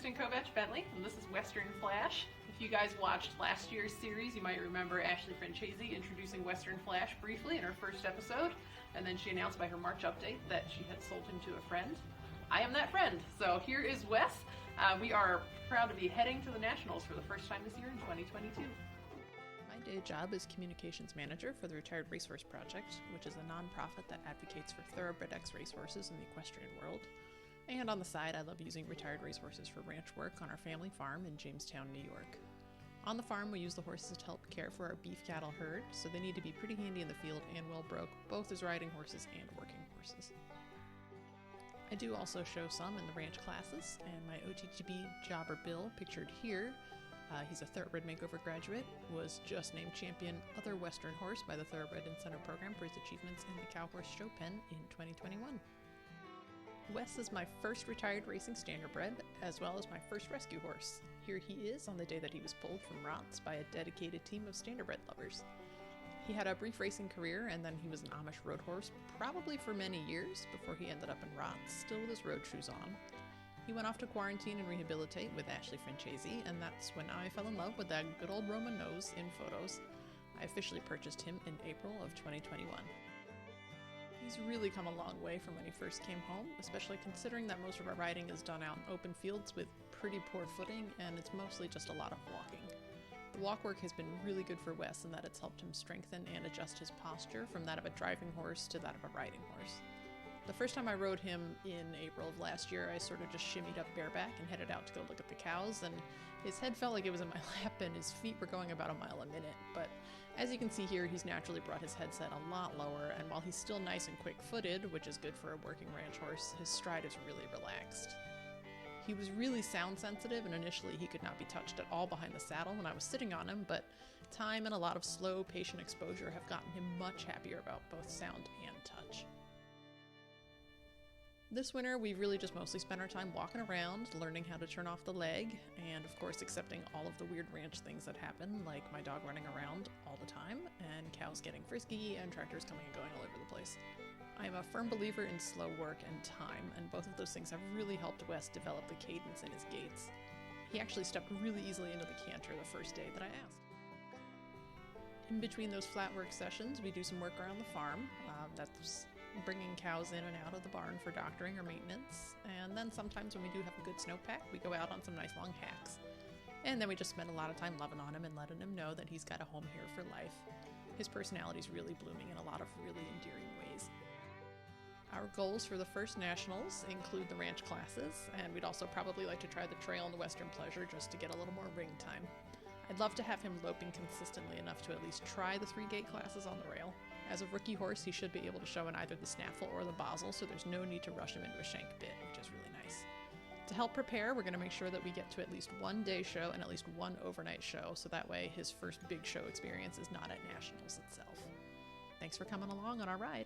Kristen Kovach-Bentley, and this is Western Flash. If you guys watched last year's series, you might remember Ashley Francesi introducing Western Flash briefly in her first episode, and then she announced by her March update that she had sold him to a friend. I am that friend, so here is Wes. We are proud to be heading to the Nationals for the first time this year in 2022. My day job is Communications Manager for the Retired Racehorse Project, which is a nonprofit that advocates for thoroughbred X racehorses in the equestrian world. And on the side, I love using retired racehorses for ranch work on our family farm in Jamestown, New York. On the farm, we use the horses to help care for our beef cattle herd, so they need to be pretty handy in the field and well broke, both as riding horses and working horses. I do also show some in the ranch classes, and my OTGB jobber Bill, pictured here, he's a thoroughbred makeover graduate, was just named champion other Western horse by the Thoroughbred Incentive Program for his achievements in the Cow Horse Show Pen in 2021. Wes is my first retired racing standardbred, as well as my first rescue horse. Here he is on the day that he was pulled from Rots by a dedicated team of standardbred lovers. He had a brief racing career, and then he was an Amish road horse, probably for many years, before he ended up in Rots, still with his road shoes on. He went off to quarantine and rehabilitate with Ashley Francesi, and that's when I fell in love with that good old Roman nose in photos. I officially purchased him in April of 2021. He's really come a long way from when he first came home, especially considering that most of our riding is done out in open fields with pretty poor footing, and it's mostly just a lot of walking. The walk work has been really good for Wes in that it's helped him strengthen and adjust his posture from that of a driving horse to that of a riding horse. The first time I rode him in April of last year, I sort of just shimmied up bareback and headed out to go look at the cows, and his head felt like it was in my lap and his feet were going about a mile a minute. But as you can see here, he's naturally brought his headset a lot lower, and while he's still nice and quick-footed, which is good for a working ranch horse, his stride is really relaxed. He was really sound sensitive, and initially he could not be touched at all behind the saddle when I was sitting on him, but time and a lot of slow, patient exposure have gotten him much happier about both sound and touch. This winter, we've really just mostly spent our time walking around, learning how to turn off the leg, and of course accepting all of the weird ranch things that happen, like my dog running around all the time, and cows getting frisky, and tractors coming and going all over the place. I am a firm believer in slow work and time, and both of those things have really helped Wes develop the cadence in his gaits. He actually stepped really easily into the canter the first day that I asked. In between those flat work sessions, we do some work around the farm. That's bringing cows in and out of the barn for doctoring or maintenance, and then sometimes when we do have a good snowpack, we go out on some nice long hacks. And then we just spend a lot of time loving on him and letting him know that he's got a home here for life. His personality's really blooming in a lot of really endearing ways. Our goals for the first Nationals include the ranch classes, and we'd also probably like to try the trail and the Western Pleasure just to get a little more ring time. I'd love to have him loping consistently enough to at least try the 3-gate classes on the rail. As a rookie horse, he should be able to show in either the snaffle or the basel, so there's no need to rush him into a shank bit, which is really nice. To help prepare, we're going to make sure that we get to at least one day show and at least one overnight show, so that way his first big show experience is not at Nationals itself. Thanks for coming along on our ride.